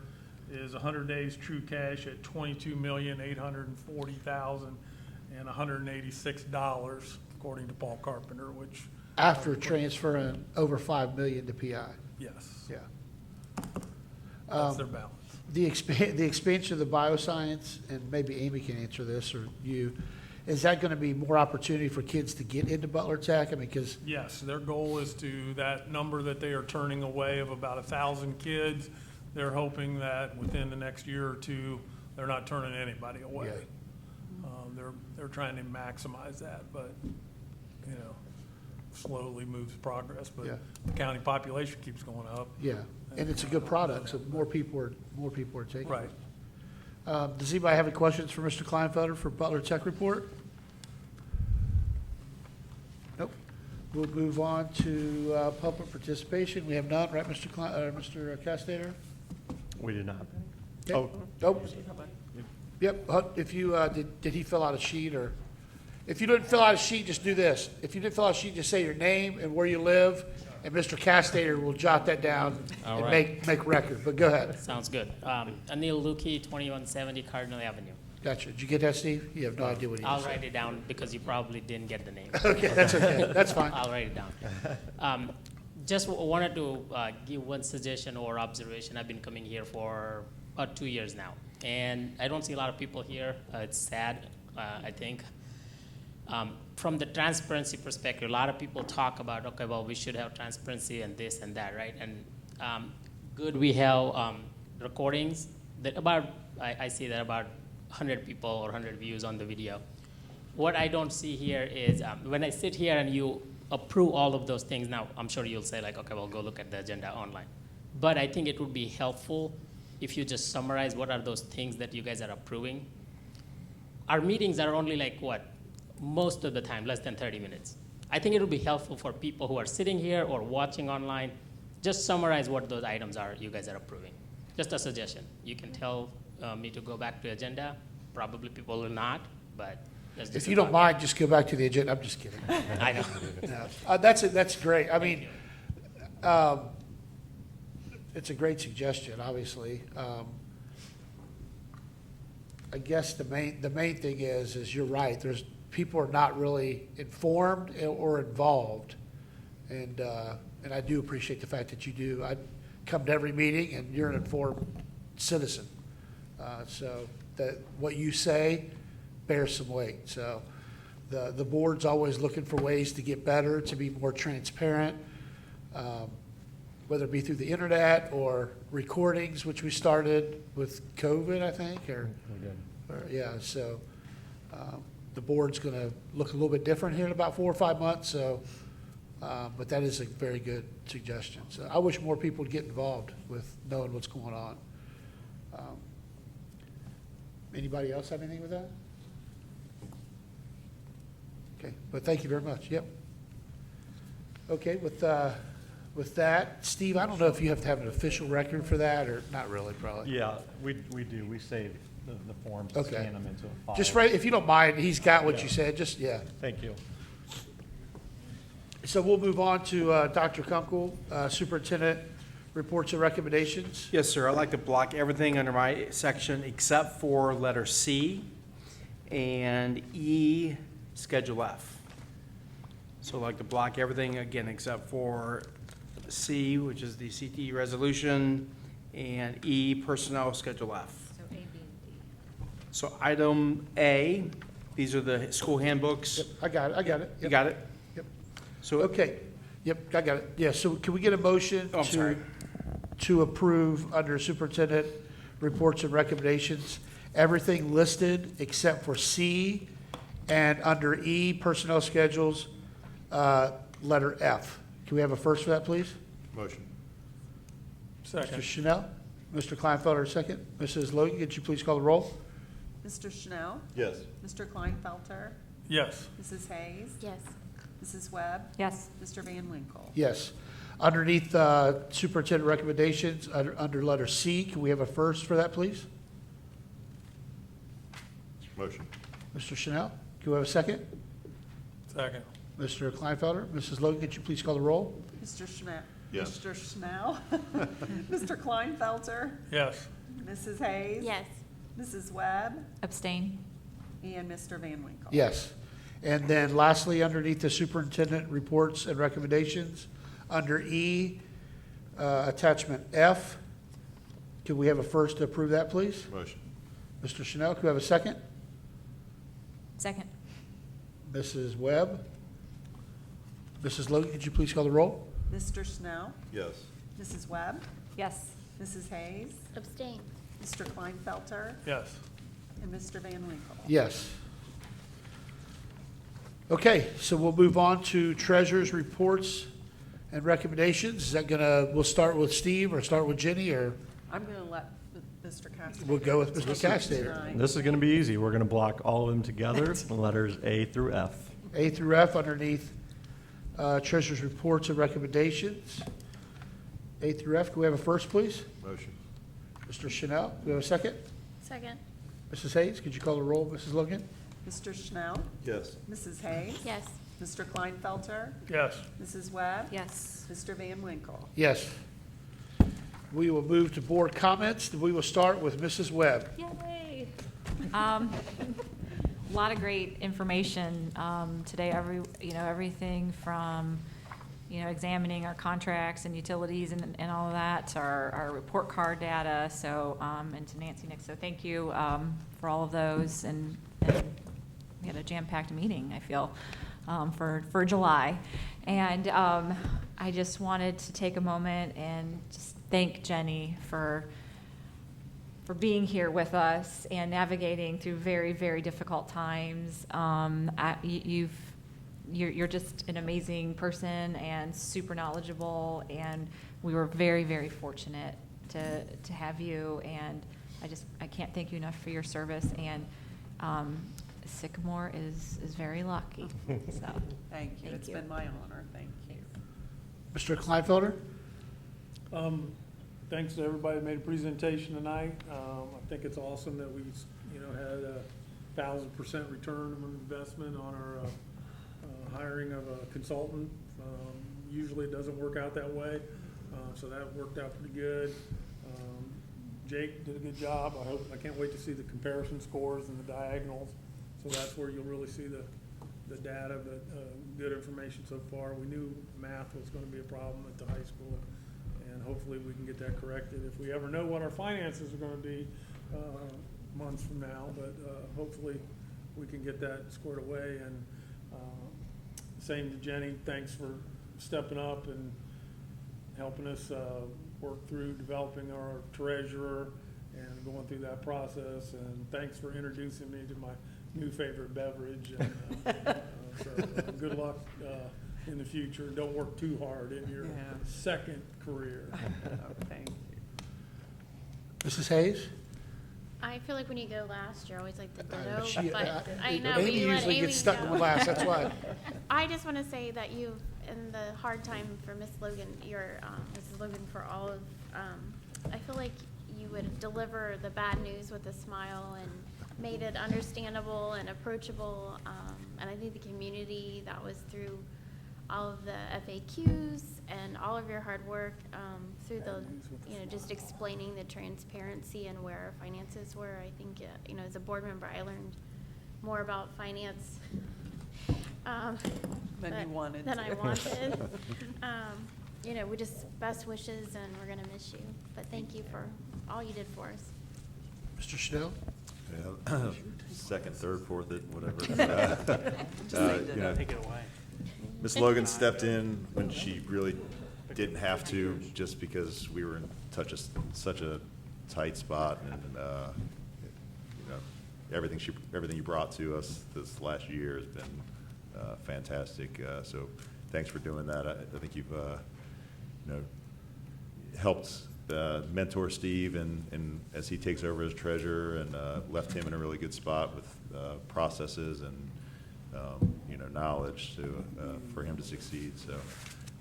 is 100 days true cash at $22,840,186, according to Paul Carpenter, which, After transferring over 5 million to PI. yes, Yeah. that's their balance. The expansion of the bioscience, and maybe Amy can answer this, or you, is that going to be more opportunity for kids to get into Butler Tech? I mean, because, Yes, their goal is to, that number that they are turning away of about 1,000 kids, they're hoping that within the next year or two, they're not turning anybody away. Yeah. They're trying to maximize that, but, you know, slowly moves progress, but Yeah. the county population keeps going up. yeah, and it's a good product, so more people are taking it. Right. Does anybody have any questions for Mr. Kleinfelder for Butler Tech report? Nope. We'll move on to public participation. We have none, right, Mr. Castaner? We do not. Okay. Oh, Nope. Yep, if you, did he fill out a sheet, or, if you didn't fill out a sheet, just do this. If you didn't fill out a sheet, just say your name and where you live, and Mr. Castaner will jot that down All and right. make record, but go ahead. Sounds good. Anil Lukey, 2170 Cardinal Avenue. Gotcha. Did you get that, Steve? You have no idea what he I'll just write said. it down because you probably didn't get the name. Okay, that's okay. That's fine. I'll write it down. Just wanted to give one suggestion or observation. I've been coming here for about 2 years now, and I don't see a lot of people here. It's sad, I think. From the transparency perspective, a lot of people talk about, okay, well, we should have transparency and this and that, right? And good, we have recordings that I see that about 100 people or 100 views on the video. What I don't see here is when I sit here and you approve all of those things, now I'm sure you'll say like, okay, well, go look at the agenda online. But I think it would be helpful if you just summarize what are those things that you guys are approving. Our meetings are only like what? Most of the time, less than 30 minutes. I think it would be helpful for people who are sitting here or watching online, just summarize what those items are you guys are approving. Just a suggestion. You can tell me to go back to agenda. Probably people will not, but that's just If a you don't thought. mind, just go back to the agenda. I'm just kidding. I know. No. That's great. I mean, it's a great suggestion, obviously. I guess the main thing is you're right. People are not really informed or involved. And I do appreciate the fact that you do. I come to every meeting and you're an informed citizen. So that what you say bears some weight. So the board's always looking for ways to get better, to be more transparent, whether it be through the internet or recordings, which we started with COVID, I think, or yeah, so the board's going to look a little bit different here in about 4 or 5 months, so, but that is a very good suggestion. So I wish more people would get involved with knowing what's going on. Anybody else have anything with that? Okay, but thank you very much, yep. Okay, with that, Steve, I don't know if you have to have an official record for that, or not really, probably. Yeah, we do. We save the forms, and Okay. scan them into a file. Just right, if you don't mind, he's got what you said, just, yeah. Thank you. So we'll move on to Dr. Kunkel, Superintendent Reports and Recommendations. Yes, sir. I'd like to block everything under my section except for letter C and E, Schedule F. So I'd like to block everything again except for C, which is the CTE resolution, and E, Personnel Schedule F. So A, B, and D. So item A, these are the school handbooks. Yep, I got it. You Yep. got it? Yep. So, Okay, yep, I got it. Yeah, so can we get a motion Oh, I'm sorry. to approve under Superintendent Reports and Recommendations everything listed except for C, and under E, personnel schedules, letter F. Can we have a first for that, please? Motion. Mr. Second. Chanel, Mr. Kleinfelder, second. Mrs. Logan, could you please call the roll? Mr. Chanel? Yes. Mr. Kleinfelter? Yes. Mrs. Hayes? Yes. Mrs. Webb? Yes. Mr. Van Winkle? Yes. Underneath superintendent recommendations, under letter C, can we have a first for that, please? Motion. Mr. Chanel, can we have a second? Second. Mr. Kleinfelder, Mrs. Logan, could you please call the roll? Mr. Chanel? Yes. Mr. Chanel? Mr. Kleinfelter? Yes. Mrs. Hayes? Yes. Mrs. Webb? Abstain? And Mr. Van Winkle? Yes. And then lastly, underneath the superintendent reports and recommendations, under E, attachment F, can we have a first to approve that, please? Motion. Mr. Chanel, can we have a second? Second? Mrs. Webb? Mrs. Logan, could you please call the roll? Mr. Chanel? Yes. Mrs. Webb? Yes. Mrs. Hayes? Abstain. Mr. Kleinfelter? Yes. And Mr. Van Winkle? Yes. Okay, so we'll move on to treasurer's reports and recommendations. Is that we'll start with Steve or start with Jenny, or I'm going to let Mr. Castaner. we'll go with Mr. Castaner? tonight. This is going to be easy. We're going to block all of them together, the letters A through F. A through F underneath treasurer's reports and recommendations. A through F, can we have a first, please? Motion. Mr. Chanel, do we have a second? Second. Mrs. Hayes, could you call the roll, Mrs. Logan? Mr. Chanel? Yes. Mrs. Hayes? Yes. Mr. Kleinfelter? Yes. Mrs. Webb? Yes. Mr. Van Winkle? Yes. We will move to board comments. We will start with Mrs. Webb. Yay! A lot of great information today. Everything from examining our contracts and utilities and all of that, to our report card data. So and to Nancy, Nick. So thank you for all of those, and we had a jam-packed meeting, I feel, for July. And I just wanted to take a moment and just thank Jenny for being here with us and navigating through very, very difficult times. You're just an amazing person and super knowledgeable, and we were very, very fortunate to have you. And I can't thank you enough for your service. And Sycamore is very lucky. So Thank you. It's been my honor. Thank you. Mr. Kleinfelder? Thanks to everybody that made a presentation tonight. I think it's awesome that we, had a 1,000% return of investment on our hiring of a consultant. Usually it doesn't work out that way, so that worked out pretty good. Jake did a good job. I can't wait to see the comparison scores and the diagonals. So that's where you'll really see the data, but good information so far. We knew math was going to be a problem at the high school, and hopefully we can get that corrected. If we ever know what our finances are going to be months from now, but hopefully we can get that squared away. And same to Jenny, thanks for stepping up and helping us work through developing our treasurer and going through that process. And thanks for introducing me to my new favorite beverage. And, so good luck in the future. Don't work too hard in your second career. Thank you. Mrs. Hayes? I feel like when you go last, you're always like the ditto, She- but I know, but Amy you let usually Amy gets stuck go. with last, that's why. I just want to say that you, in the hard time for Miss Logan, Mrs. Logan, for all of, I feel like you would deliver the bad news with a smile and made it understandable and approachable. And I think the community that was through all of the FAQs and all of your hard work through the, just explaining the transparency and where our finances were. I think, as a board member, I learned more about finance Than you wanted than to. I wanted. We just best wishes, and we're gonna miss you. But thank you for all you did for us. Mr. Chanel? Yeah. Second, third, fourth, whatever. Take it away. Ms. Logan stepped in when she really didn't have to, just because we were in such a tight spot, and everything you brought to us this last year has been fantastic. So thanks for doing that. I think you've helped mentor Steve and as he takes over as treasurer, and left him in a really good spot with processes and knowledge for him to succeed. So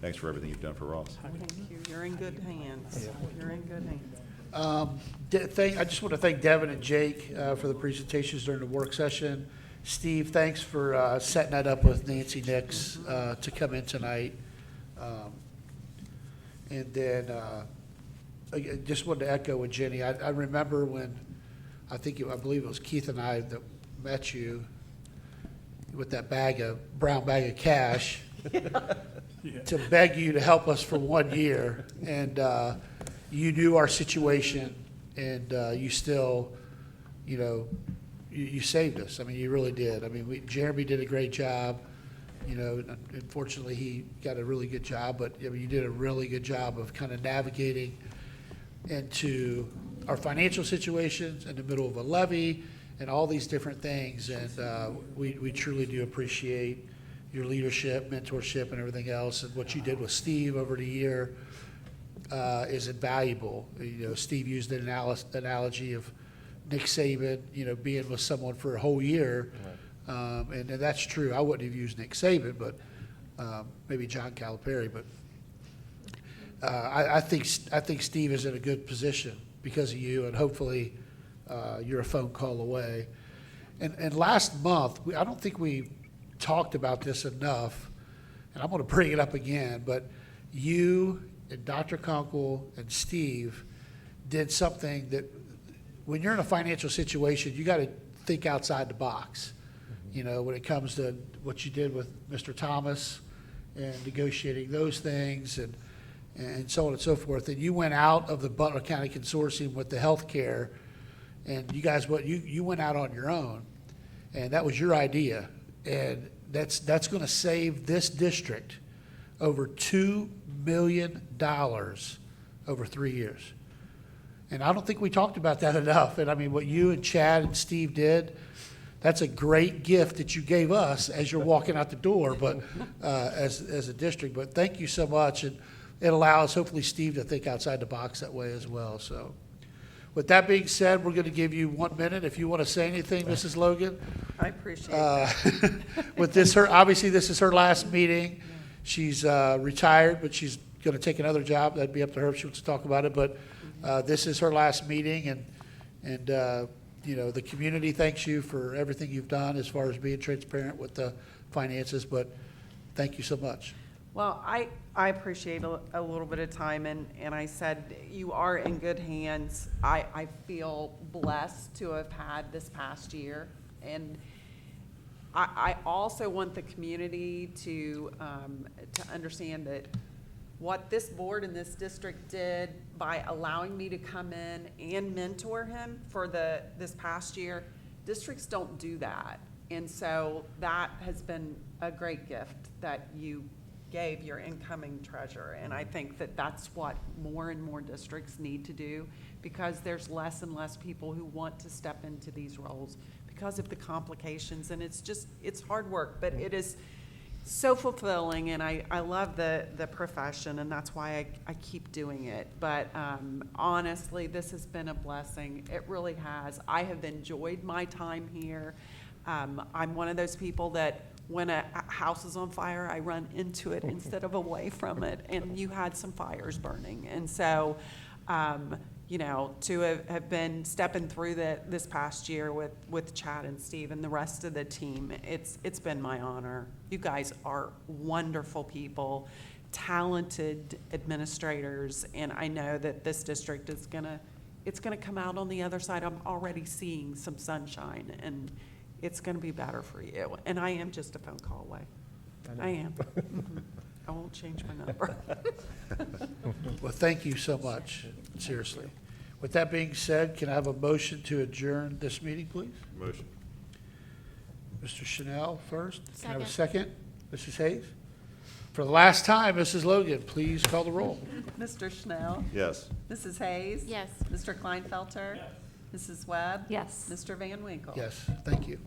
thanks for everything you've done for Ross. Thank you. You're in good hands. You're in good hands. I just want to thank Devin and Jake for the presentations during the work session. Steve, thanks for setting that up with Nancy Nix to come in tonight. And then I just wanted to echo with Jenny. I remember when I believe it was Keith and I that met you with that brown bag of cash to beg you to help us for 1 year. And you knew our situation, and you still, you saved us. I mean, you really did. I mean, Jeremy did a great job. Unfortunately, he got a really good job, but you did a really good job of kind of navigating into our financial situations in the middle of a levy and all these different things. And we truly do appreciate your leadership, mentorship, and everything else. And what you did with Steve over the year is invaluable. Steve used an analogy of Nick Saban, being with someone for a whole year. And that's true. I wouldn't have used Nick Saban, but maybe John Calipari. But I think Steve is in a good position because of you, and hopefully you're a phone call away. And last month, I don't think we talked about this enough, and I'm going to bring it up again, but you and Dr. Kunkel and Steve did something that when you're in a financial situation, you got to think outside the box. When it comes to what you did with Mr. Thomas and negotiating those things and so on and so forth. And you went out of the Butler County Consortium with the healthcare, and you guys, you went out on your own, and that was your idea. And that's going to save this district over $2 million over 3 years. And I don't think we talked about that enough. And I mean, what you and Chad and Steve did, that's a great gift that you gave us as you're walking out the door, but as a district. But thank you so much, and it allows hopefully Steve to think outside the box that way as well. So, with that being said, we're going to give you 1 minute if you want to say anything, Mrs. Logan. I appreciate that. With this, obviously this is her last meeting. She's retired, but she's going to take another job. That'd be up to her if she wants to talk about it. But this is her last meeting, and the community thanks you for everything you've done as far as being transparent with the finances, but thank you so much. Well, I appreciate a little bit of time, and I said you are in good hands. I feel blessed to have had this past year, and I also want the community to understand that what this board and this district did by allowing me to come in and mentor him for this past year, districts don't do that. And so that has been a great gift that you gave your incoming treasurer. And I think that that's what more and more districts need to do, because there's less and less people who want to step into these roles because of the complications. And it's hard work, but it is so fulfilling, and I love the profession, and that's why I keep doing it. But honestly, this has been a blessing. It really has. I have enjoyed my time here. I'm one of those people that when a house is on fire, I run into it instead of away from it. And you had some fires burning. And so, to have been stepping through this past year with Chad and Steve and the rest of the team, it's been my honor. You guys are wonderful people, talented administrators, and I know that this district is gonna come out on the other side. I'm already seeing some sunshine, and it's gonna be better for you. And I am just a phone call away. I am. I won't change my number. Well, thank you so much, seriously. With that being said, can I have a motion to adjourn this meeting, please? Motion. Mr. Chanel first. Can I have a second? Mrs. Hayes? For the last time, Mrs. Logan, please call the roll. Mr. Schnell? Yes. Mrs. Hayes? Yes. Mr. Kleinfelter? Mrs. Webb? Yes. Mr. Van Winkle? Yes, thank you.